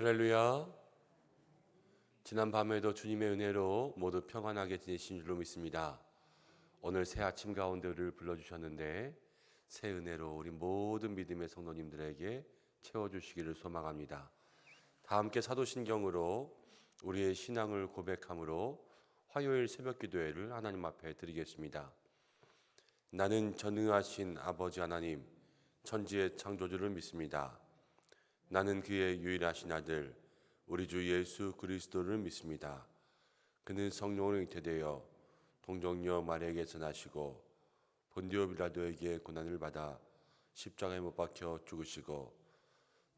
할렐루야. 지난 밤에도 주님의 은혜로 모두 평안하게 지내신 줄로 믿습니다. 오늘 새 아침 가운데를 불러주셨는데 새 은혜로 우리 모든 믿음의 성도님들에게 채워주시기를 소망합니다. 다 함께 사도신경으로 우리의 신앙을 고백함으로 화요일 새벽 기도회를 하나님 앞에 드리겠습니다. 나는 전능하신 아버지 하나님, 천지의 창조주를 믿습니다. 나는 그의 유일하신 아들 우리 주 예수 그리스도를 믿습니다. 그는 성령으로 잉태되어 동정녀 마리아에게서 나시고 본디오 빌라도에게 고난을 받아 십자가에 못 박혀 죽으시고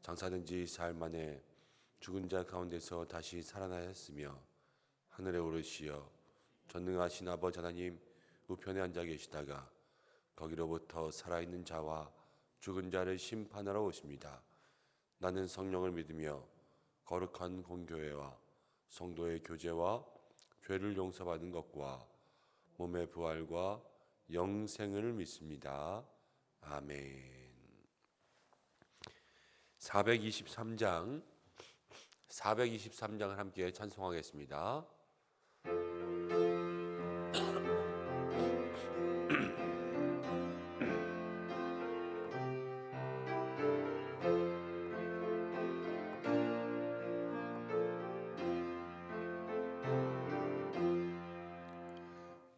장사된 지 사흘 만에 죽은 자 가운데서 다시 살아나셨으며 하늘에 오르시어 전능하신 아버지 하나님 우편에 앉아 계시다가 거기로부터 살아있는 자와 죽은 자를 심판하러 오십니다. 나는 성령을 믿으며 거룩한 공교회와 성도의 교제와 죄를 용서받는 것과 몸의 부활과 영생을 믿습니다. 아멘. 423장을 함께 찬송하겠습니다.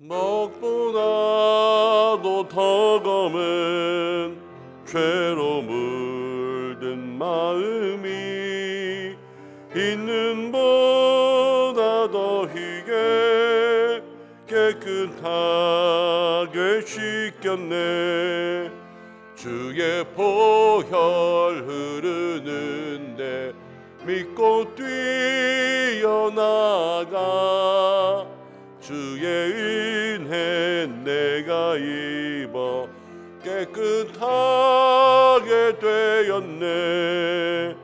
먹보다도 더 검은 죄로 물든 마음이 있는 보다 더 희게 깨끗하게 씻겼네. 주의 보혈 흐르는데 믿고 뛰어나가 주의 은혜 내가 입어 깨끗하게 되었네.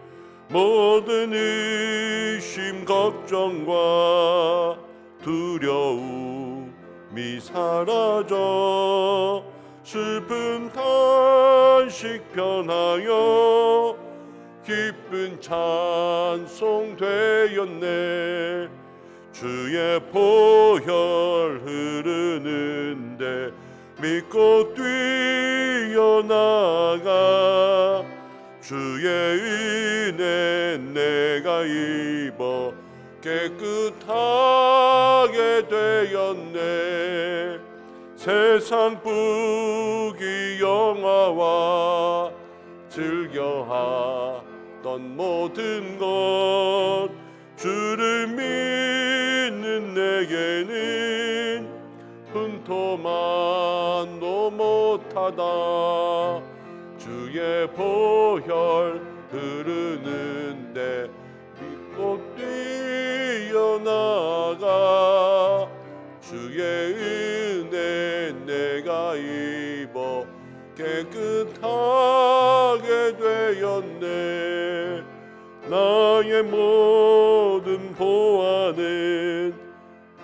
모든 의심 걱정과 두려움이 사라져 슬픈 탄식 변하여 기쁜 찬송 되었네. 주의 보혈 흐르는데 믿고 뛰어나가 주의 은혜 내가 입어 깨끗하게 되었네. 세상 뿌기 영화와 즐겨하던 모든 것 주를 믿는 내게는 흠토만도 못하다. 주의 보혈 흐르는데 믿고 뛰어나가 주의 은혜 내가 입어 깨끗하게 되었네. 나의 모든 보화는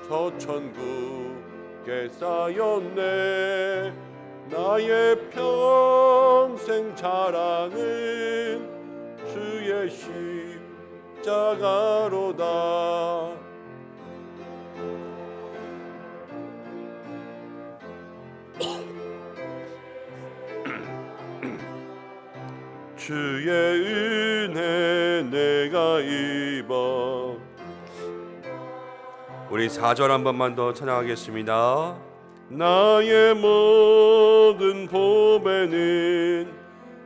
저 천국에 쌓였네. 나의 평생 자랑은 주의 십자가로다. 주의 은혜 내가 입어. 우리 4절 한 번만 더 찬양하겠습니다. 나의 모든 보배는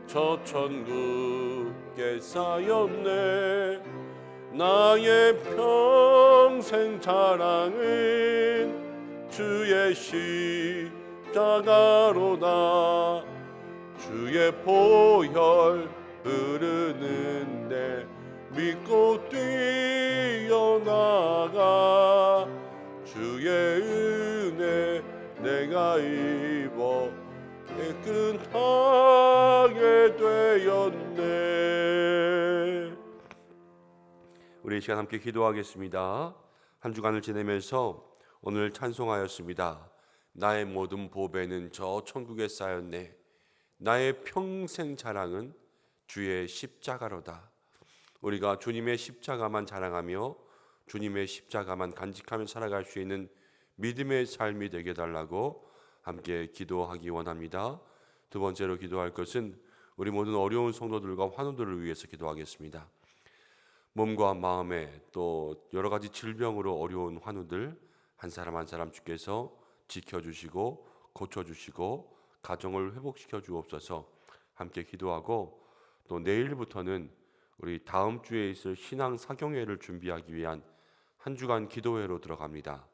저 천국에 쌓였네. 나의 평생 자랑은 주의 십자가로다. 주의 보혈 흐르는데 믿고 뛰어나가 주의 은혜 내가 입어 깨끗하게 되었네. 우리 이 시간 함께 기도하겠습니다. 한 주간을 지내면서 오늘 찬송하였습니다. 나의 모든 보배는 저 천국에 쌓였네. 나의 평생 자랑은 주의 십자가로다. 우리가 주님의 십자가만 자랑하며 주님의 십자가만 간직하며 살아갈 수 있는 믿음의 삶이 되게 해달라고 함께 기도하기 원합니다. 두 번째로 기도할 것은 우리 모든 어려운 성도들과 환우들을 위해서 기도하겠습니다. 몸과 마음에 또 여러 가지 질병으로 어려운 환우들 한 사람 한 사람 주께서 지켜주시고 고쳐주시고 가정을 회복시켜 주옵소서. 함께 기도하고 또 내일부터는 우리 다음 주에 있을 신앙 사경회를 준비하기 위한 한 주간 기도회로 들어갑니다.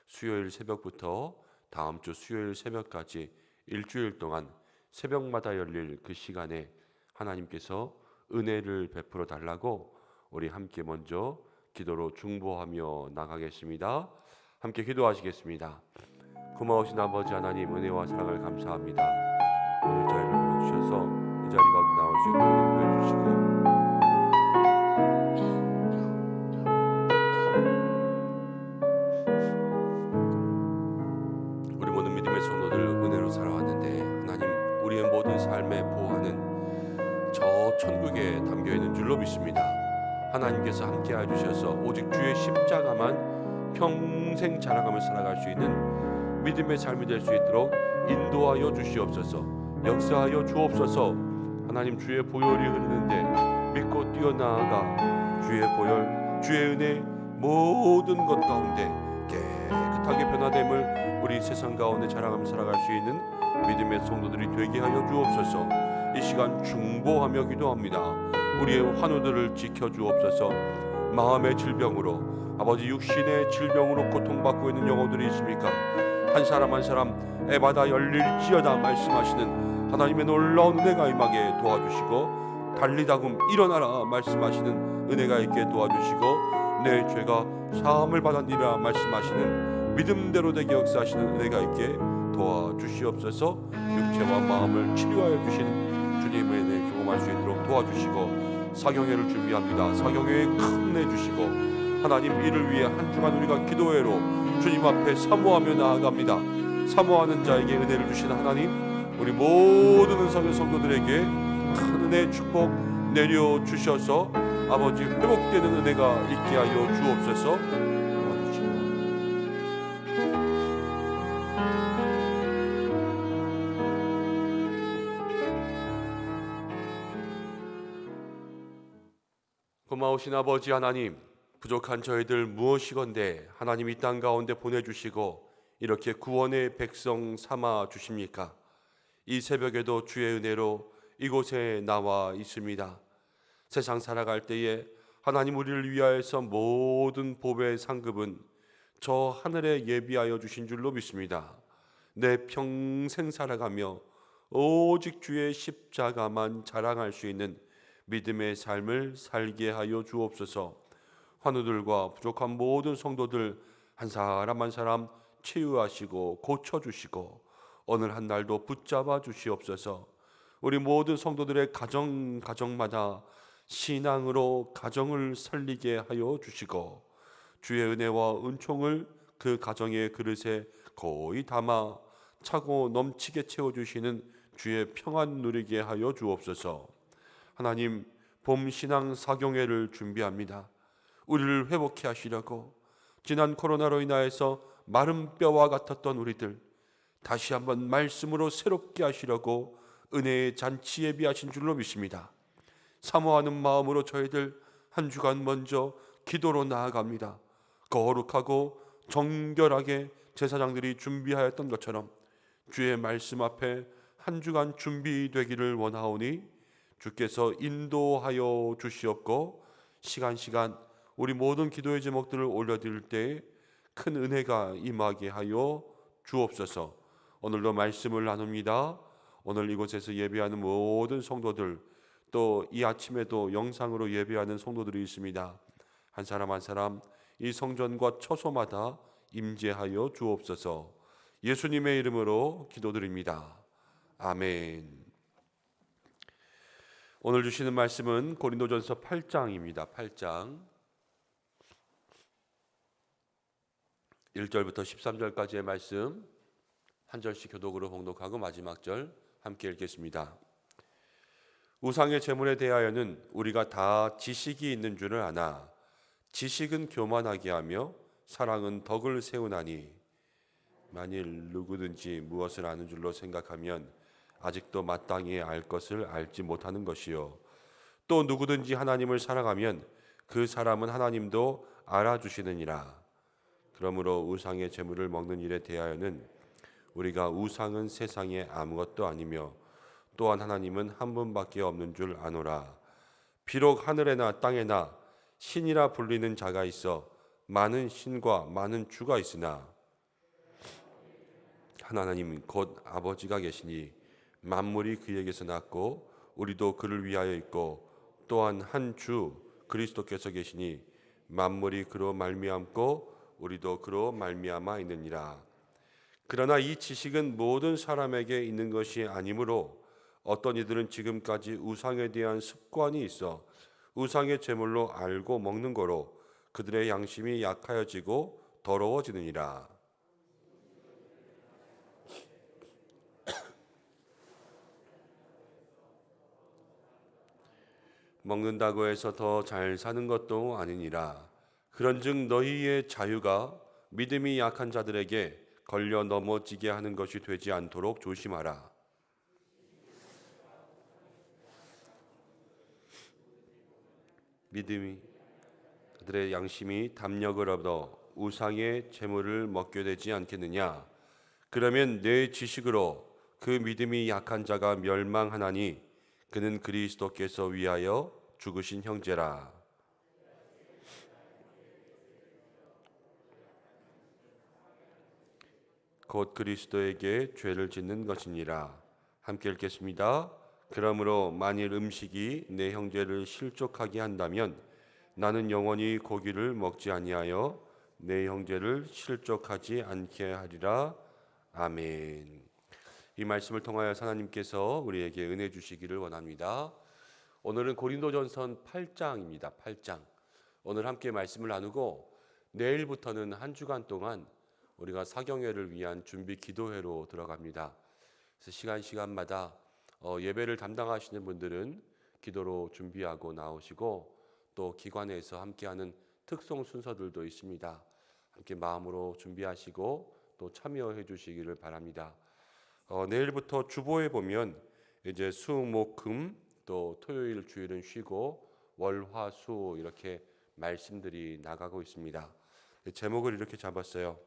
수요일 새벽부터 다음 주 수요일 새벽까지 일주일 동안 새벽마다 열릴 그 시간에 하나님께서 은혜를 베풀어 달라고 우리 함께 먼저 기도로 중보하며 나가겠습니다. 함께 기도하시겠습니다. 고마우신 아버지 하나님, 은혜와 사랑을 감사합니다. 오늘 저희를 불러주셔서 이 자리 가운데 나올 수 있도록 인도해 주시고 우리 모든 믿음의 성도들 은혜로 살아왔는데 하나님, 우리의 모든 삶의 보호하는 저 천국에 담겨있는 줄로 믿습니다. 하나님께서 함께해 주셔서 오직 주의 십자가만 평생 자랑하며 살아갈 수 있는 믿음의 삶이 될 수 있도록 인도하여 주시옵소서. 역사하여 주옵소서. 하나님, 주의 보혈이 흐르는데 믿고 뛰어나아가 주의 보혈, 주의 은혜 모든 것 가운데 깨끗하게 변화됨을 우리 세상 가운데 자랑하며 살아갈 수 있는 믿음의 성도들이 되게 하여 주옵소서. 이 시간 중보하며 기도합니다. 우리의 환우들을 지켜주옵소서. 마음의 질병으로, 아버지 육신의 질병으로 고통받고 있는 영혼들이 있습니까? 한 사람 한 사람 애마다 열릴지어다 말씀하시는 하나님의 놀라운 은혜가 임하게 도와주시고, 달리다금 일어나라 말씀하시는 은혜가 있게 도와주시고, 내 죄가 사함을 받았니라 말씀하시는 믿음대로 되게 역사하시는 은혜가 있게 도와주시옵소서. 육체와 마음을 치료하여 주시는 주님의 은혜 경험할 수 있도록 도와주시고, 사경회를 준비합니다. 사경회에 큰 은혜 주시고, 하나님 이를 위해 한 주간 우리가 기도회로 주님 앞에 사모하며 나아갑니다. 사모하는 자에게 은혜를 주시는 하나님, 우리 모든 은사의 성도들에게 큰 은혜 축복 내려주셔서 아버지 회복되는 은혜가 있게 하여 주옵소서. 도와주시고 고마우신 아버지 하나님, 부족한 저희들 무엇이건대 하나님 이 땅 가운데 보내주시고 이렇게 구원의 백성 삼아 주십니까? 이 새벽에도 주의 은혜로 이곳에 나와 있습니다. 세상 살아갈 때에 하나님 우리를 위하여서 모든 보배의 상급은 저 하늘에 예비하여 주신 줄로 믿습니다. 내 평생 살아가며 오직 주의 십자가만 자랑할 수 있는 믿음의 삶을 살게 하여 주옵소서. 환우들과 부족한 모든 성도들 한 사람 한 사람 치유하시고 고쳐주시고 오늘 한 날도 붙잡아 주시옵소서. 우리 모든 성도들의 가정마다 신앙으로 가정을 살리게 하여 주시고, 주의 은혜와 은총을 그 가정의 그릇에 거의 담아 차고 넘치게 채워주시는 주의 평안 누리게 하여 주옵소서. 하나님, 봄 신앙 사경회를 준비합니다. 우리를 회복케 하시려고 지난 코로나로 인하여서 마른 뼈와 같았던 우리들 다시 한번 말씀으로 새롭게 하시려고 은혜의 잔치 예비하신 줄로 믿습니다. 사모하는 마음으로 저희들 한 주간 먼저 기도로 나아갑니다. 거룩하고 정결하게 제사장들이 준비하였던 것처럼 주의 말씀 앞에 한 주간 준비되기를 원하오니 주께서 인도하여 주시옵고, 시간 우리 모든 기도의 제목들을 올려드릴 때에 큰 은혜가 임하게 하여 주옵소서. 오늘도 말씀을 나눕니다. 오늘 이곳에서 예배하는 모든 성도들, 또 이 아침에도 영상으로 예배하는 성도들이 있습니다. 한 사람 한 사람 이 성전과 처소마다 임재하여 주옵소서. 예수님의 이름으로 기도드립니다. 아멘. 오늘 주시는 말씀은 고린도전서 8장입니다. 8장 1절부터 13절까지의 말씀 한 절씩 교독으로 봉독하고 마지막 절 함께 읽겠습니다. 우상의 제물에 대하여는 우리가 다 지식이 있는 줄을 아나 지식은 교만하게 하며 사랑은 덕을 세우나니 만일 누구든지 무엇을 아는 줄로 생각하면 아직도 마땅히 알 것을 알지 못하는 것이요 또 누구든지 하나님을 사랑하면 그 사람은 하나님도 알아주시느니라. 그러므로 우상의 제물을 먹는 일에 대하여는 우리가 우상은 세상에 아무것도 아니며 또한 하나님은 한 분밖에 없는 줄 아노라. 비록 하늘에나 땅에나 신이라 불리는 자가 있어 많은 신과 많은 주가 있으나 하나님 곧 아버지가 계시니 만물이 그에게서 났고 우리도 그를 위하여 있고 또한 한 주 그리스도께서 계시니 만물이 그로 말미암고 우리도 그로 말미암아 있느니라. 그러나 이 지식은 모든 사람에게 있는 것이 아니므로 어떤 이들은 지금까지 우상에 대한 습관이 있어 우상의 제물로 알고 먹는 거로 그들의 양심이 약하여지고 더러워지느니라. 먹는다고 해서 더 잘 사는 것도 아니니라. 그런즉 너희의 자유가 믿음이 약한 자들에게 걸려 넘어지게 하는 것이 되지 않도록 조심하라. 믿음이 그들의 양심이 담력을 얻어 우상의 제물을 먹게 되지 않겠느냐. 그러면 내 지식으로 그 믿음이 약한 자가 멸망하나니 그는 그리스도께서 위하여 죽으신 형제라. 곧 그리스도에게 죄를 짓는 것이니라. 함께 읽겠습니다. 그러므로 만일 음식이 내 형제를 실족하게 한다면 나는 영원히 고기를 먹지 아니하여 내 형제를 실족하지 않게 하리라. 아멘. 이 말씀을 통하여 하나님께서 우리에게 은혜 주시기를 원합니다. 오늘은 고린도전서 8장입니다. 8장. 오늘 함께 말씀을 나누고 내일부터는 한 주간 동안 우리가 사경회를 위한 준비 기도회로 들어갑니다. 그래서 시간마다 예배를 담당하시는 분들은 기도로 준비하고 나오시고 또 기관에서 함께하는 특송 순서들도 있습니다. 함께 마음으로 준비하시고 또 참여해 주시기를 바랍니다. 내일부터 주보에 보면 이제 수, 목, 금 또 토요일 주일은 쉬고 월, 화, 수 이렇게 말씀들이 나가고 있습니다. 제목을 이렇게 잡았어요.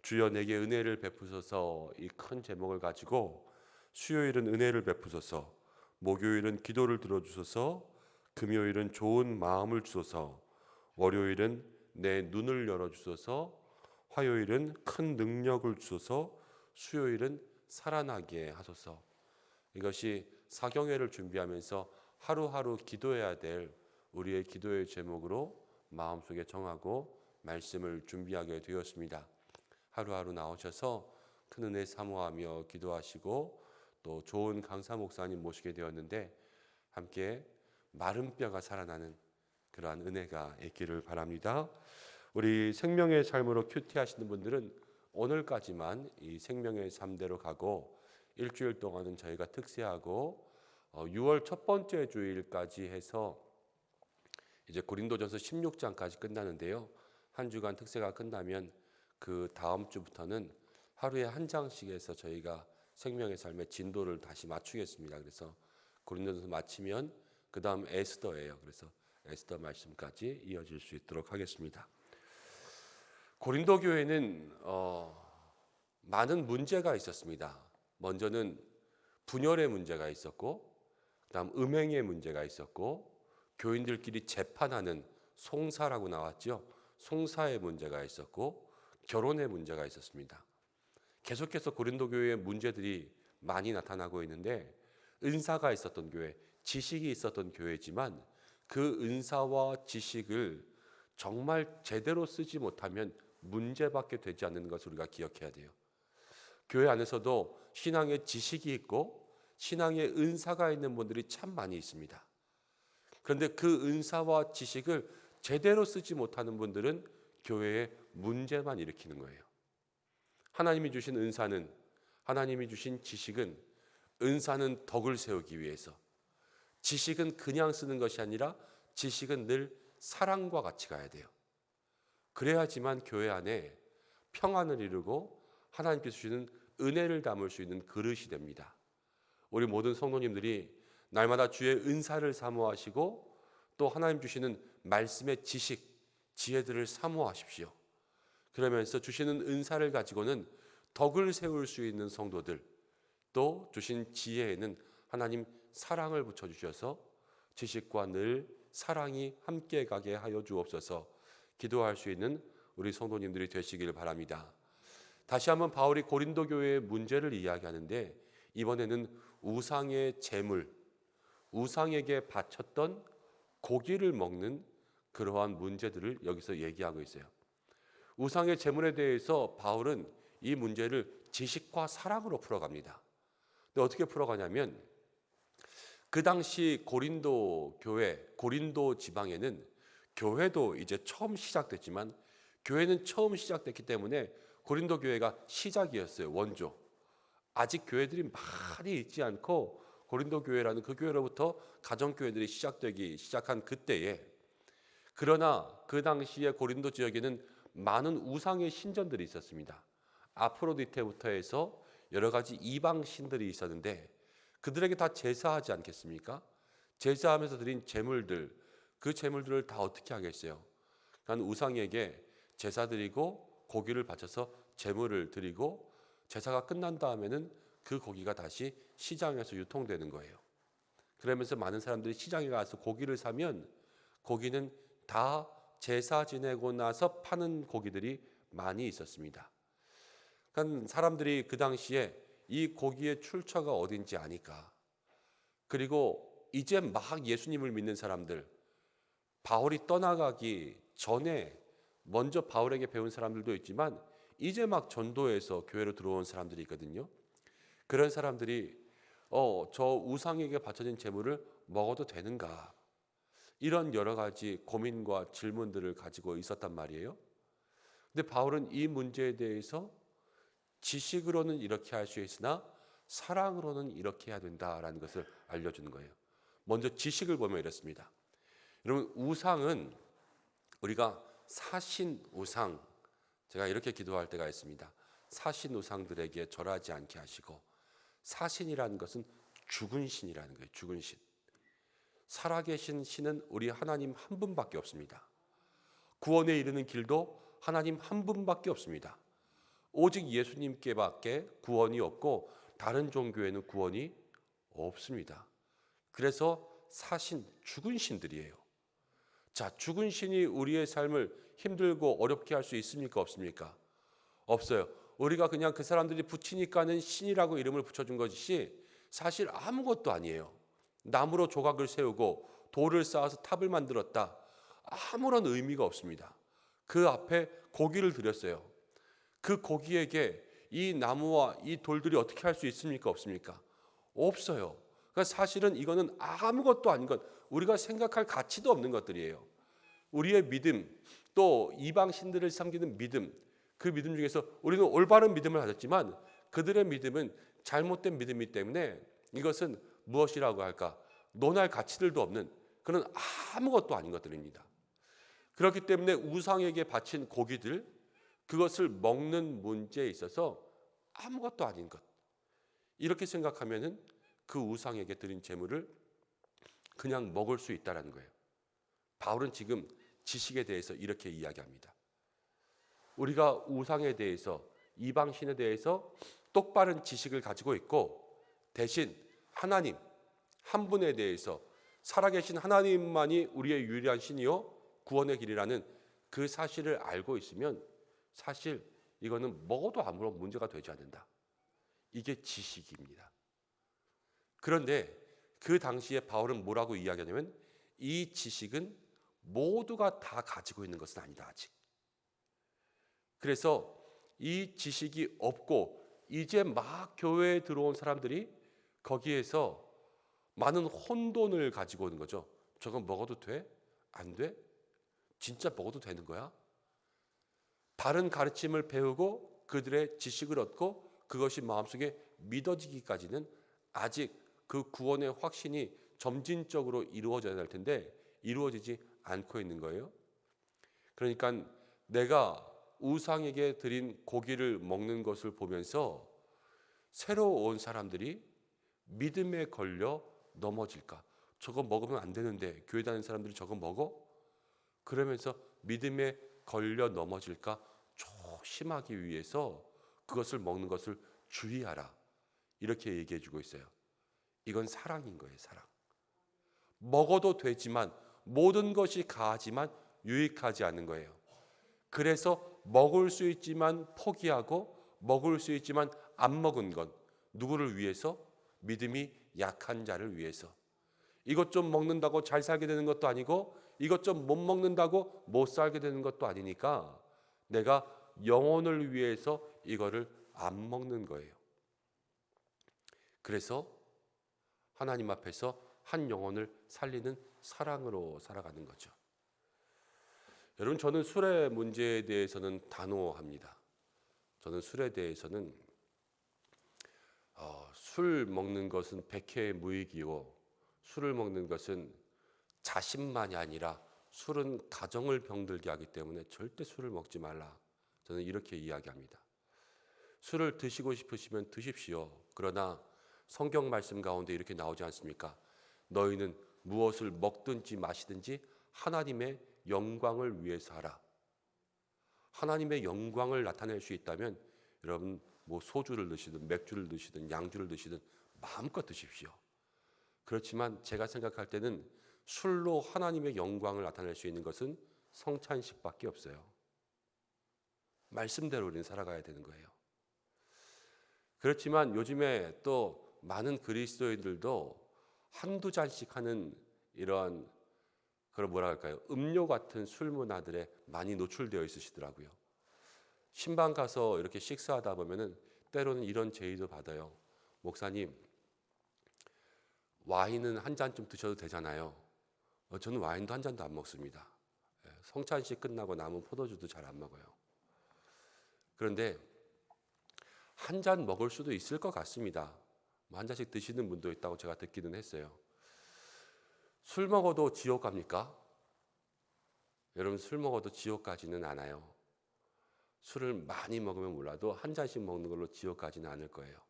주여 내게 은혜를 베푸소서. 이 큰 제목을 가지고 수요일은 은혜를 베푸소서, 목요일은 기도를 들어주소서, 금요일은 좋은 마음을 주소서, 월요일은 내 눈을 열어주소서, 화요일은 큰 능력을 주소서, 수요일은 살아나게 하소서. 이것이 사경회를 준비하면서 하루하루 기도해야 될 우리의 기도의 제목으로 마음속에 정하고 말씀을 준비하게 되었습니다. 하루하루 나오셔서 큰 은혜 사모하며 기도하시고 또 좋은 강사 목사님 모시게 되었는데 함께 마른 뼈가 살아나는 그러한 은혜가 있기를 바랍니다. 우리 생명의 삶으로 큐티하시는 분들은 오늘까지만 이 생명의 삶대로 가고 일주일 동안은 저희가 특세하고 6월 첫 번째 주일까지 해서 이제 고린도전서 16장까지 끝나는데요. 한 주간 특세가 끝나면 그 다음 주부터는 하루에 한 장씩 해서 저희가 생명의 삶의 진도를 다시 맞추겠습니다. 그래서 고린도전서 마치면 그 다음 에스더예요. 그래서 에스더 말씀까지 이어질 수 있도록 하겠습니다. 고린도 교회는 많은 문제가 있었습니다. 먼저는 분열의 문제가 있었고, 그다음 음행의 문제가 있었고, 교인들끼리 재판하는 송사라고 나왔죠. 송사의 문제가 있었고, 결혼의 문제가 있었습니다. 계속해서 고린도 교회의 문제들이 많이 나타나고 있는데, 은사가 있었던 교회, 지식이 있었던 교회지만 그 은사와 지식을 정말 제대로 쓰지 못하면 문제밖에 되지 않는 것을 우리가 기억해야 돼요. 교회 안에서도 신앙의 지식이 있고 신앙의 은사가 있는 분들이 참 많이 있습니다. 그런데 그 은사와 지식을 제대로 쓰지 못하는 분들은 교회에 문제만 일으키는 거예요. 하나님이 주신 은사는, 하나님이 주신 지식은, 은사는 덕을 세우기 위해서, 지식은 그냥 쓰는 것이 아니라 지식은 늘 사랑과 같이 가야 돼요. 그래야지만 교회 안에 평안을 이루고 하나님께서 주시는 은혜를 담을 수 있는 그릇이 됩니다. 우리 모든 성도님들이 날마다 주의 은사를 사모하시고 또 하나님 주시는 말씀의 지식, 지혜들을 사모하십시오. 그러면서 주시는 은사를 가지고는 덕을 세울 수 있는 성도들, 또 주신 지혜에는 하나님 사랑을 붙여주셔서 지식과 늘 사랑이 함께 가게 하여 주옵소서. 기도할 수 있는 우리 성도님들이 되시길 바랍니다. 다시 한번 바울이 고린도 교회의 문제를 이야기하는데 이번에는 우상의 제물, 우상에게 바쳤던 고기를 먹는 그러한 문제들을 여기서 얘기하고 있어요. 우상의 제물에 대해서 바울은 이 문제를 지식과 사랑으로 풀어갑니다. 근데 어떻게 풀어가냐면 그 당시 고린도 교회, 고린도 지방에는 교회도 이제 처음 시작됐지만 교회는 처음 시작됐기 때문에 고린도 교회가 시작이었어요. 원조. 아직 교회들이 많이 있지 않고 고린도 교회라는 그 교회로부터 가정교회들이 시작한 그때에, 그러나 그 당시에 고린도 지역에는 많은 우상의 신전들이 있었습니다. 아프로디테부터 해서 여러 가지 이방 신들이 있었는데 그들에게 다 제사하지 않겠습니까? 제사하면서 드린 제물들, 그 제물들을 다 어떻게 하겠어요? 그러니까 우상에게 제사 드리고 고기를 바쳐서 제물을 드리고 제사가 끝난 다음에는 그 고기가 다시 시장에서 유통되는 거예요. 그러면서 많은 사람들이 시장에 가서 고기를 사면 고기는 다 제사 지내고 나서 파는 고기들이 많이 있었습니다. 그러니까 사람들이 그 당시에 이 고기의 출처가 어딘지 아니까, 그리고 이제 막 예수님을 믿는 사람들, 바울이 떠나가기 전에 먼저 바울에게 배운 사람들도 있지만 이제 막 전도해서 교회로 들어온 사람들이 있거든요. 그런 사람들이 저 우상에게 바쳐진 제물을 먹어도 되는가, 이런 여러 가지 고민과 질문들을 가지고 있었단 말이에요. 근데 바울은 이 문제에 대해서 지식으로는 이렇게 할 수 있으나 사랑으로는 이렇게 해야 된다라는 것을 알려주는 거예요. 먼저 지식을 보면 이렇습니다. 여러분, 우상은 우리가 사신 우상, 제가 이렇게 기도할 때가 있습니다. 사신 우상들에게 절하지 않게 하시고, 사신이라는 것은 죽은 신이라는 거예요. 죽은 신. 살아계신 신은 우리 하나님 한 분밖에 없습니다. 구원에 이르는 길도 하나님 한 분밖에 없습니다. 오직 예수님께밖에 구원이 없고 다른 종교에는 구원이 없습니다. 그래서 사신, 죽은 신들이에요. 자, 죽은 신이 우리의 삶을 힘들고 어렵게 할 수 있습니까? 없습니까? 없어요. 우리가 그냥 그 사람들이 붙이니까는 신이라고 이름을 붙여준 것이 사실 아무것도 아니에요. 나무로 조각을 세우고 돌을 쌓아서 탑을 만들었다. 아무런 의미가 없습니다. 그 앞에 고기를 드렸어요. 그 고기에게 이 나무와 이 돌들이 어떻게 할 수 있습니까? 없습니까? 없어요. 그러니까 사실은 이거는 아무것도 아닌 것, 우리가 생각할 가치도 없는 것들이에요. 우리의 믿음, 또 이방 신들을 섬기는 믿음, 그 믿음 중에서 우리는 올바른 믿음을 가졌지만 그들의 믿음은 잘못된 믿음이기 때문에 이것은 무엇이라고 할까? 논할 가치들도 없는 그런 아무것도 아닌 것들입니다. 그렇기 때문에 우상에게 바친 고기들, 그것을 먹는 문제에 있어서 아무것도 아닌 것, 이렇게 생각하면은 그 우상에게 드린 제물을 그냥 먹을 수 있다라는 거예요. 바울은 지금 지식에 대해서 이렇게 이야기합니다. 우리가 우상에 대해서, 이방신에 대해서 똑바른 지식을 가지고 있고 대신 하나님 한 분에 대해서, 살아계신 하나님만이 우리의 유일한 신이요 구원의 길이라는 그 사실을 알고 있으면 사실 이거는 먹어도 아무런 문제가 되지 않는다. 이게 지식입니다. 그런데 그 당시에 바울은 뭐라고 이야기하냐면 이 지식은 모두가 다 가지고 있는 것은 아니다, 아직. 그래서 이 지식이 없고 이제 막 교회에 들어온 사람들이 거기에서 많은 혼돈을 가지고 오는 거죠. 저건 먹어도 돼? 안 돼? 진짜 먹어도 되는 거야? 바른 가르침을 배우고 그들의 지식을 얻고 그것이 마음속에 믿어지기까지는 아직 그 구원의 확신이 점진적으로 이루어져야 될 텐데 이루어지지 않고 있는 거예요. 그러니까 내가 우상에게 드린 고기를 먹는 것을 보면서 새로 온 사람들이 믿음에 걸려 넘어질까? 저거 먹으면 안 되는데 교회 다니는 사람들이 저거 먹어? 그러면서 믿음에 걸려 넘어질까? 조심하기 위해서 그것을 먹는 것을 주의하라. 이렇게 얘기해 주고 있어요. 이건 사랑인 거예요, 사랑. 먹어도 되지만 모든 것이 가하지만 유익하지 않는 거예요. 그래서 먹을 수 있지만 포기하고 먹을 수 있지만 안 먹은 것. 누구를 위해서? 믿음이 약한 자를 위해서. 이것 좀 먹는다고 잘 살게 되는 것도 아니고 이것 좀 못 먹는다고 못 살게 되는 것도 아니니까 내가 영혼을 위해서 이거를 안 먹는 거예요. 그래서 하나님 앞에서 한 영혼을 살리는 사랑으로 살아가는 거죠. 여러분, 저는 술의 문제에 대해서는 단호합니다. 저는 술에 대해서는 술 먹는 것은 백해의 무익이고 술을 먹는 것은 자신만이 아니라 술은 가정을 병들게 하기 때문에 절대 술을 먹지 말라. 저는 이렇게 이야기합니다. 술을 드시고 싶으시면 드십시오. 그러나 성경 말씀 가운데 이렇게 나오지 않습니까? 너희는 무엇을 먹든지 마시든지 하나님의 영광을 위해서 하라. 하나님의 영광을 나타낼 수 있다면 여러분 뭐 소주를 드시든 맥주를 드시든 양주를 드시든 마음껏 드십시오. 그렇지만 제가 생각할 때는 술로 하나님의 영광을 나타낼 수 있는 것은 성찬식밖에 없어요. 말씀대로 우리는 살아가야 되는 거예요. 그렇지만 요즘에 또 많은 그리스도인들도 한두 잔씩 하는 이런 그런 뭐라 할까요? 음료 같은 술 문화들에 많이 노출되어 있으시더라고요. 신방 가서 이렇게 식사하다 보면은 때로는 이런 제의도 받아요. 목사님, 와인은 한 잔 좀 드셔도 되잖아요. 저는 와인도 한 잔도 안 먹습니다. 성찬식 끝나고 남은 포도주도 잘 안 먹어요. 그런데 한 잔 먹을 수도 있을 것 같습니다. 한 잔씩 드시는 분도 있다고 제가 듣기는 했어요. 술 먹어도 지옥 갑니까? 여러분, 술 먹어도 지옥 가지는 않아요. 술을 많이 먹으면 몰라도 한 잔씩 먹는 걸로 지옥 가지는 않을 거예요.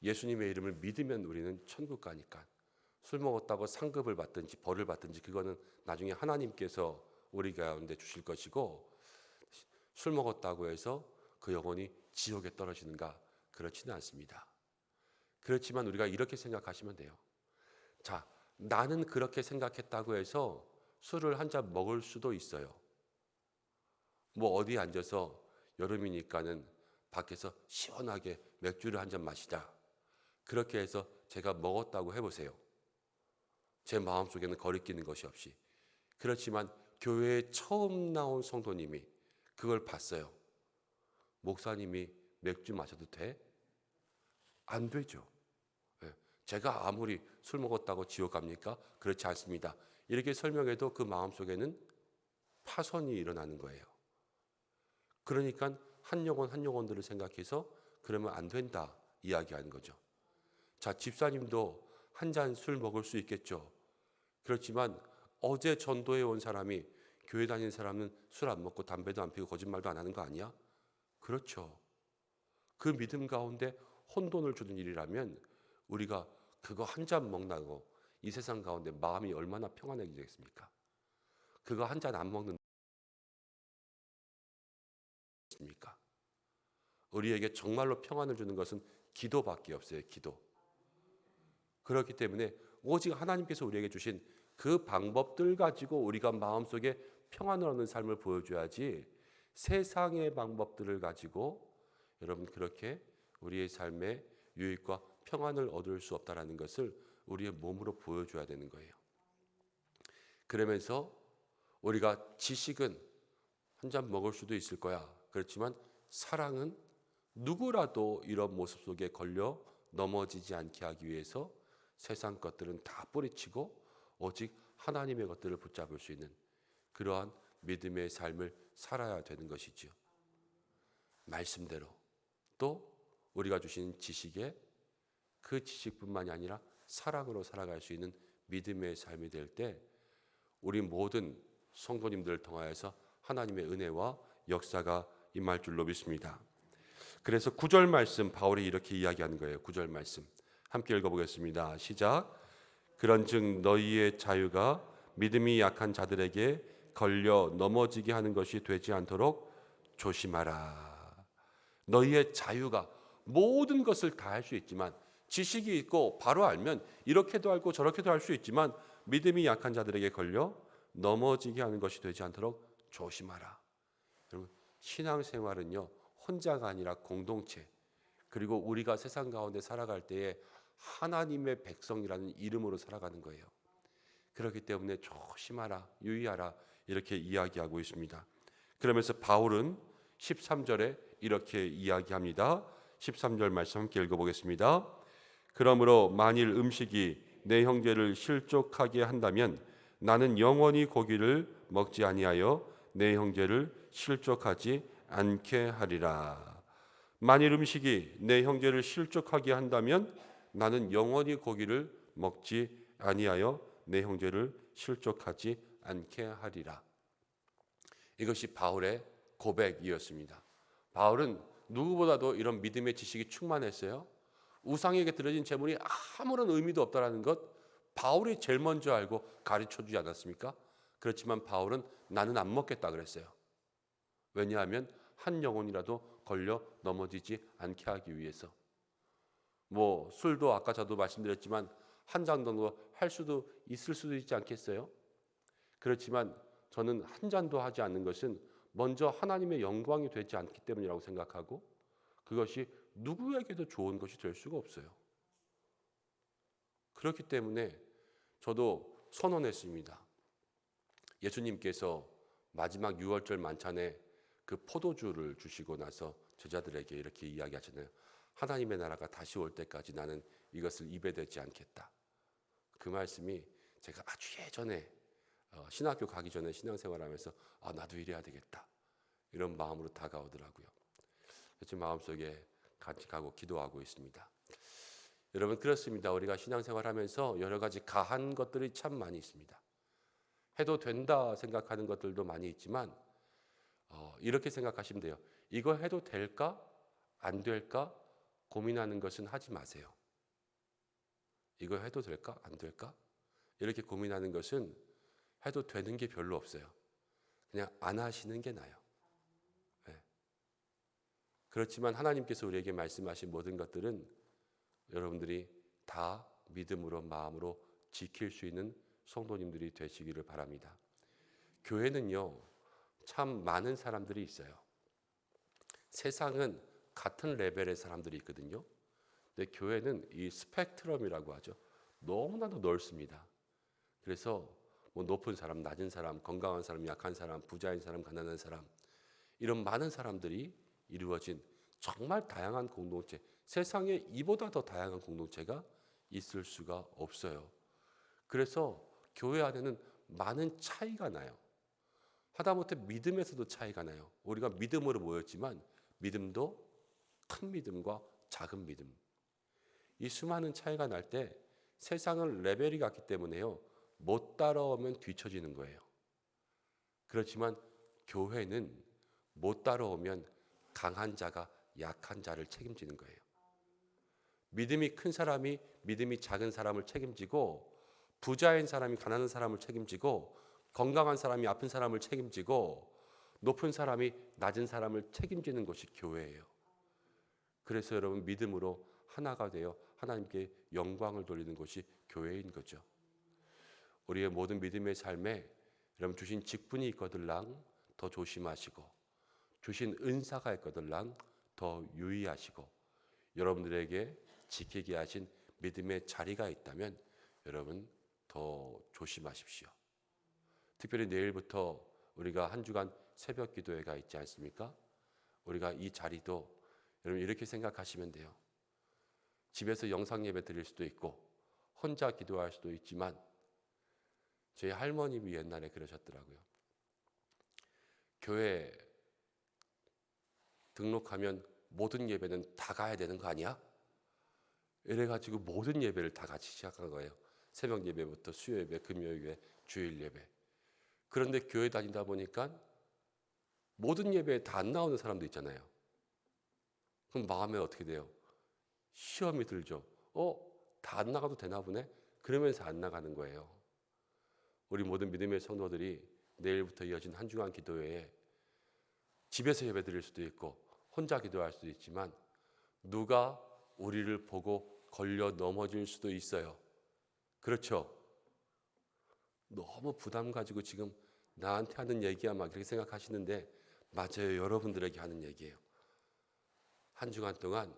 예수님의 이름을 믿으면 우리는 천국 가니까. 술 먹었다고 상급을 받든지 벌을 받든지 그거는 나중에 하나님께서 우리 가운데 주실 것이고, 술 먹었다고 해서 그 영혼이 지옥에 떨어지는가? 그렇지는 않습니다. 그렇지만 우리가 이렇게 생각하시면 돼요. 자, 나는 그렇게 생각했다고 해서 술을 한 잔 먹을 수도 있어요. 뭐 어디 앉아서 여름이니까는 밖에서 시원하게 맥주를 한 잔 마시자. 그렇게 해서 제가 먹었다고 해보세요. 제 마음속에는 거리끼는 것이 없이. 그렇지만 교회에 처음 나온 성도님이 그걸 봤어요. 목사님이 맥주 마셔도 돼? 안 되죠. 제가 아무리 술 먹었다고 지옥 갑니까? 그렇지 않습니다. 이렇게 설명해도 그 마음속에는 파손이 일어나는 거예요. 그러니까 한 영혼 한 영혼들을 생각해서 그러면 안 된다 이야기하는 거죠. 자, 집사님도 한 잔 술 먹을 수 있겠죠. 그렇지만 어제 전도에 온 사람이 교회 다니는 사람은 술 안 먹고 담배도 안 피우고 거짓말도 안 하는 거 아니야? 그렇죠. 그 믿음 가운데 혼돈을 주는 일이라면 우리가 그거 한 잔 먹나고 이 세상 가운데 마음이 얼마나 평안해지겠습니까? 그거 한 잔 안 먹는 있습니까? 우리에게 정말로 평안을 주는 것은 기도밖에 없어요. 기도. 그렇기 때문에 오직 하나님께서 우리에게 주신 그 방법들 가지고 우리가 마음속에 평안을 얻는 삶을 보여줘야지 세상의 방법들을 가지고 여러분 그렇게 우리의 삶에 유익과 평안을 얻을 수 없다라는 것을 우리의 몸으로 보여줘야 되는 거예요. 그러면서 우리가 지식은 한 잔 먹을 수도 있을 거야. 그렇지만 사랑은 누구라도 이런 모습 속에 걸려 넘어지지 않게 하기 위해서 세상 것들은 다 뿌리치고 오직 하나님의 것들을 붙잡을 수 있는 그러한 믿음의 삶을 살아야 되는 것이죠. 말씀대로 또 우리가 주신 지식에 그 지식뿐만이 아니라 사랑으로 살아갈 수 있는 믿음의 삶이 될 때 우리 모든 성도님들을 통하여서 하나님의 은혜와 역사가 임할 줄로 믿습니다. 그래서 9절 말씀 바울이 이렇게 이야기하는 거예요. 9절 말씀 함께 읽어보겠습니다. 시작. 그런즉 너희의 자유가 믿음이 약한 자들에게 걸려 넘어지게 하는 것이 되지 않도록 조심하라. 너희의 자유가 모든 것을 다 할 수 있지만, 지식이 있고 바로 알면 이렇게도 알고 저렇게도 할 수 있지만 믿음이 약한 자들에게 걸려 넘어지게 하는 것이 되지 않도록 조심하라. 여러분, 신앙생활은요 혼자가 아니라 공동체, 그리고 우리가 세상 가운데 살아갈 때에 하나님의 백성이라는 이름으로 살아가는 거예요. 그렇기 때문에 조심하라, 유의하라 이렇게 이야기하고 있습니다. 그러면서 바울은 13절에 이렇게 이야기합니다. 13절 말씀 함께 읽어보겠습니다. 그러므로 만일 음식이 내 형제를 실족하게 한다면 나는 영원히 고기를 먹지 아니하여 내 형제를 실족하지 않게 하리라. 만일 음식이 내 형제를 실족하게 한다면 나는 영원히 고기를 먹지 아니하여 내 형제를 실족하지 않게 하리라. 이것이 바울의 고백이었습니다. 바울은 누구보다도 이런 믿음의 지식이 충만했어요. 우상에게 드려진 제물이 아무런 의미도 없다는 것 바울이 제일 먼저 알고 가르쳐주지 않았습니까? 그렇지만 바울은 나는 안 먹겠다 그랬어요. 왜냐하면 한 영혼이라도 걸려 넘어지지 않게 하기 위해서. 술도 아까 저도 말씀드렸지만 한 잔 정도 할 수도 있을 수도 있지 않겠어요? 그렇지만 저는 한 잔도 하지 않는 것은 먼저 하나님의 영광이 되지 않기 때문이라고 생각하고, 그것이 누구에게도 좋은 것이 될 수가 없어요. 그렇기 때문에 저도 선언했습니다. 예수님께서 마지막 유월절 만찬에 그 포도주를 주시고 나서 제자들에게 이렇게 이야기하잖아요. 하나님의 나라가 다시 올 때까지 나는 이것을 입에 대지 않겠다. 그 말씀이 제가 아주 예전에 신학교 가기 전에 신앙생활하면서 나도 이래야 되겠다 이런 마음으로 다가오더라고요. 제 마음속에 간직하고 기도하고 있습니다. 여러분, 그렇습니다. 우리가 신앙생활하면서 여러 가지 가한 것들이 참 많이 있습니다. 해도 된다 생각하는 것들도 많이 있지만 이렇게 생각하시면 돼요. 이거 해도 될까? 안 될까? 고민하는 것은 하지 마세요. 이거 해도 될까? 안 될까? 이렇게 고민하는 것은 해도 되는 게 별로 없어요. 그냥 안 하시는 게 나아요. 네. 그렇지만 하나님께서 우리에게 말씀하신 모든 것들은 여러분들이 다 믿음으로 마음으로 지킬 수 있는 성도님들이 되시기를 바랍니다. 교회는요 참 많은 사람들이 있어요. 세상은 같은 레벨의 사람들이 있거든요. 근데 교회는 이 스펙트럼이라고 하죠. 너무나도 넓습니다. 그래서 높은 사람, 낮은 사람, 건강한 사람, 약한 사람, 부자인 사람, 가난한 사람, 이런 많은 사람들이 이루어진 정말 다양한 공동체, 세상에 이보다 더 다양한 공동체가 있을 수가 없어요. 그래서 교회 안에는 많은 차이가 나요. 하다못해 믿음에서도 차이가 나요. 우리가 믿음으로 모였지만 믿음도 큰 믿음과 작은 믿음, 이 수많은 차이가 날 때 세상은 레벨이 같기 때문에요 못 따라오면 뒤처지는 거예요. 그렇지만 교회는 못 따라오면 강한 자가 약한 자를 책임지는 거예요. 믿음이 큰 사람이 믿음이 작은 사람을 책임지고, 부자인 사람이 가난한 사람을 책임지고, 건강한 사람이 아픈 사람을 책임지고, 높은 사람이 낮은 사람을 책임지는 것이 교회예요. 그래서 여러분, 믿음으로 하나가 되어 하나님께 영광을 돌리는 것이 교회인 거죠. 우리의 모든 믿음의 삶에 여러분 주신 직분이 있거들랑 더 조심하시고, 주신 은사가 있거들랑 더 유의하시고, 여러분들에게 지키게 하신 믿음의 자리가 있다면 여러분 더 조심하십시오. 특별히 내일부터 우리가 한 주간 새벽 기도회가 있지 않습니까? 우리가 이 자리도 여러분 이렇게 생각하시면 돼요. 집에서 영상 예배 드릴 수도 있고 혼자 기도할 수도 있지만, 저희 할머님이 옛날에 그러셨더라고요. 교회 등록하면 모든 예배는 다 가야 되는 거 아니야? 이래가지고 모든 예배를 다 같이 시작한 거예요. 새벽 예배부터 수요 예배, 금요 예배, 주일 예배. 그런데 교회 다니다 보니까 모든 예배에 다 안 나오는 사람도 있잖아요. 그럼 마음에 어떻게 돼요? 시험이 들죠. 다 안 나가도 되나 보네? 그러면서 안 나가는 거예요. 우리 모든 믿음의 성도들이 내일부터 이어진 한 주간 기도회에 집에서 예배 드릴 수도 있고 혼자 기도할 수도 있지만 누가 우리를 보고 걸려 넘어질 수도 있어요. 그렇죠? 너무 부담 가지고 지금 나한테 하는 얘기야 막 이렇게 생각하시는데 맞아요. 여러분들에게 하는 얘기예요. 한 주간 동안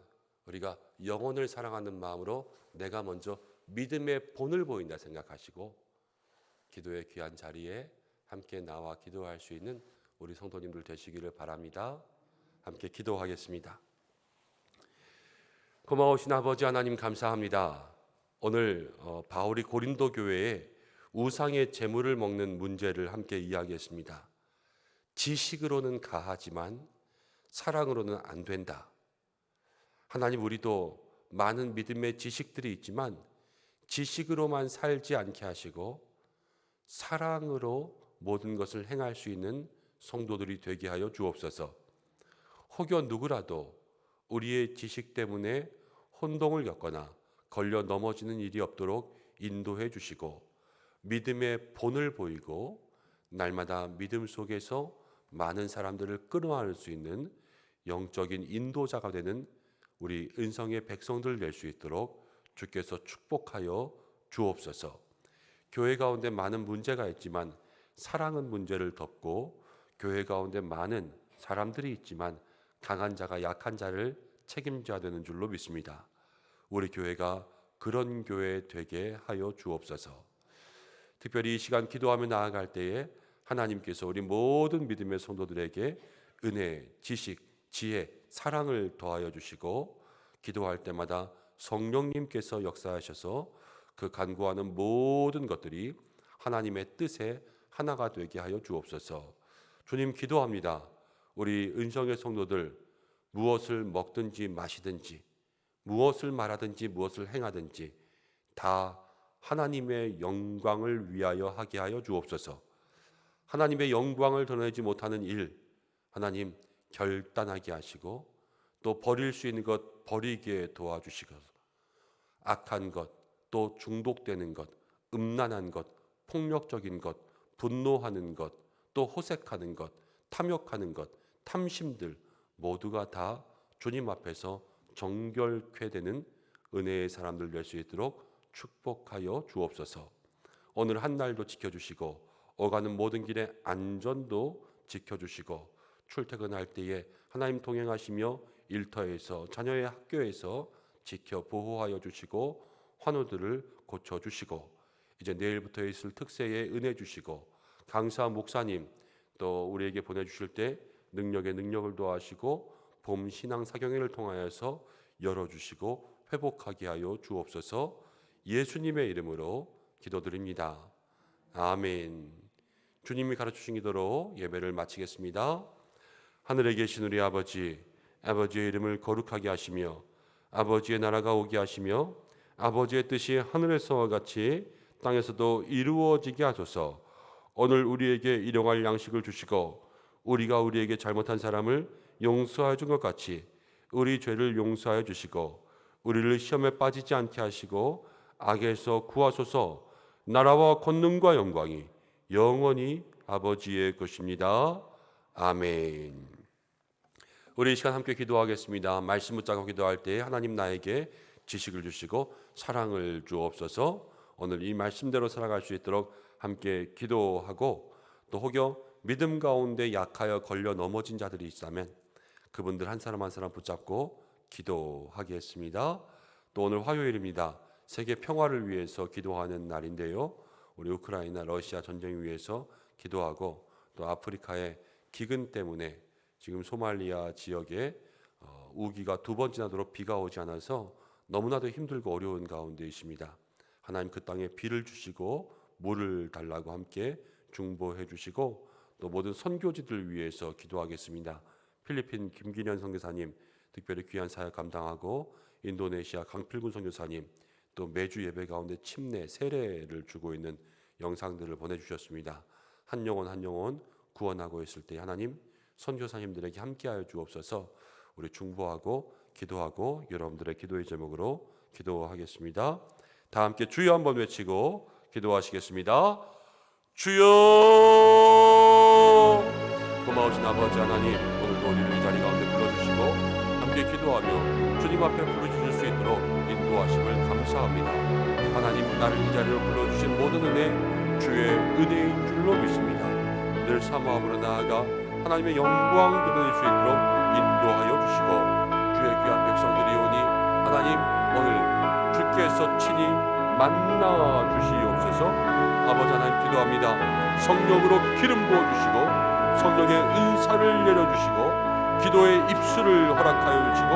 우리가 영혼을 사랑하는 마음으로 내가 먼저 믿음의 본을 보인다 생각하시고 기도의 귀한 자리에 함께 나와 기도할 수 있는 우리 성도님들 되시기를 바랍니다. 함께 기도하겠습니다. 고마우신 아버지 하나님 감사합니다. 오늘 바울이 고린도 교회에 우상의 제물을 먹는 문제를 함께 이야기했습니다. 지식으로는 가하지만 사랑으로는 안 된다. 하나님, 우리도 많은 믿음의 지식들이 있지만 지식으로만 살지 않게 하시고 사랑으로 모든 것을 행할 수 있는 성도들이 되게 하여 주옵소서. 혹여 누구라도 우리의 지식 때문에 혼동을 겪거나 걸려 넘어지는 일이 없도록 인도해 주시고 믿음의 본을 보이고 날마다 믿음 속에서 많은 사람들을 끌어안을 수 있는 영적인 인도자가 되는 우리 은성의 백성들 될 수 있도록 주께서 축복하여 주옵소서. 교회 가운데 많은 문제가 있지만 사랑은 문제를 덮고 교회 가운데 많은 사람들이 있지만 강한 자가 약한 자를 책임져야 되는 줄로 믿습니다. 우리 교회가 그런 교회 되게 하여 주옵소서. 특별히 이 시간 기도하며 나아갈 때에 하나님께서 우리 모든 믿음의 성도들에게 은혜, 지식, 지혜, 사랑을 더하여 주시고 기도할 때마다 성령님께서 역사하셔서 그 간구하는 모든 것들이 하나님의 뜻에 하나가 되게 하여 주옵소서. 주님 기도합니다. 우리 은성의 성도들 무엇을 먹든지 마시든지 무엇을 말하든지 무엇을 행하든지 다 하나님의 영광을 위하여 하게 하여 주옵소서. 하나님의 영광을 드러내지 못하는 일 하나님 결단하게 하시고 또 버릴 수 있는 것 버리게 도와주시고 악한 것, 또 중독되는 것, 음란한 것, 폭력적인 것, 분노하는 것, 또 호색하는 것, 탐욕하는 것, 탐심들 모두가 다 주님 앞에서 정결케 되는 은혜의 사람들 될 수 있도록 축복하여 주옵소서. 오늘 한 날도 지켜주시고 오가는 모든 길의 안전도 지켜주시고 출퇴근할 때에 하나님 동행하시며 일터에서 자녀의 학교에서 지켜 보호하여 주시고 환우들을 고쳐주시고 이제 내일부터 있을 특세에 은혜 주시고 강사 목사님 또 우리에게 보내주실 때 능력에 능력을 더하시고 봄 신앙 사경회를 통하여서 열어주시고 회복하게 하여 주옵소서. 예수님의 이름으로 기도드립니다. 아멘. 주님이 가르치신 기도로 예배를 마치겠습니다. 하늘에 계신 우리 아버지, 아버지의 이름을 거룩하게 하시며 아버지의 나라가 오게 하시며 아버지의 뜻이 하늘에서와 같이 땅에서도 이루어지게 하소서. 오늘 우리에게 일용할 양식을 주시고 우리가 우리에게 잘못한 사람을 용서하여 준 것 같이 우리 죄를 용서하여 주시고 우리를 시험에 빠지지 않게 하시고 악에서 구하소서. 나라와 권능과 영광이 영원히 아버지의 것입니다. 아멘. 우리 이 시간 함께 기도하겠습니다. 말씀 붙잡고 기도할 때 하나님 나에게 지식을 주시고 사랑을 주옵소서. 오늘 이 말씀대로 살아갈 수 있도록 함께 기도하고 또 혹여 믿음 가운데 약하여 걸려 넘어진 자들이 있다면 그분들 한 사람 한 사람 붙잡고 기도하겠습니다. 또 오늘 화요일입니다. 세계 평화를 위해서 기도하는 날인데요. 우리 우크라이나 러시아 전쟁 위해서 기도하고 또 아프리카의 기근 때문에 지금 소말리아 지역에 우기가 두 번 지나도록 비가 오지 않아서 너무나도 힘들고 어려운 가운데 있습니다. 하나님 그 땅에 비를 주시고 물을 달라고 함께 중보해 주시고 또 모든 선교지들 위해서 기도하겠습니다. 필리핀 김기년 선교사님 특별히 귀한 사역 감당하고 인도네시아 강필군 선교사님 또 매주 예배 가운데 침례, 세례를 주고 있는 영상들을 보내주셨습니다. 한 영혼 한 영혼 구원하고 있을 때 하나님 선교사님들에게 함께하여 주옵소서. 우리 중보하고 기도하고 여러분들의 기도의 제목으로 기도하겠습니다. 다 함께 주여 한번 외치고 기도하시겠습니다. 주여! 고마우신 아버지 하나님, 오늘도 우리를 이 자리 가운데 불러주시고 함께 기도하며 주님 앞에 부르짖을 수 있도록 인도하심을 감사합니다. 하나님, 나를 이 자리로 불러주신 모든 은혜 주의 은혜인 줄로 믿습니다. 늘 사모함으로 나아가 하나님의 영광 드러낼 수 있도록 인도하여 주시고 주의 귀한 백성들이 오니 하나님 오늘 주께서 친히 만나 주시옵소서. 아버지 하나님 기도합니다. 성령으로 기름 부어주시고 성령의 은사를 내려주시고 기도의 입술을 허락하여 주시고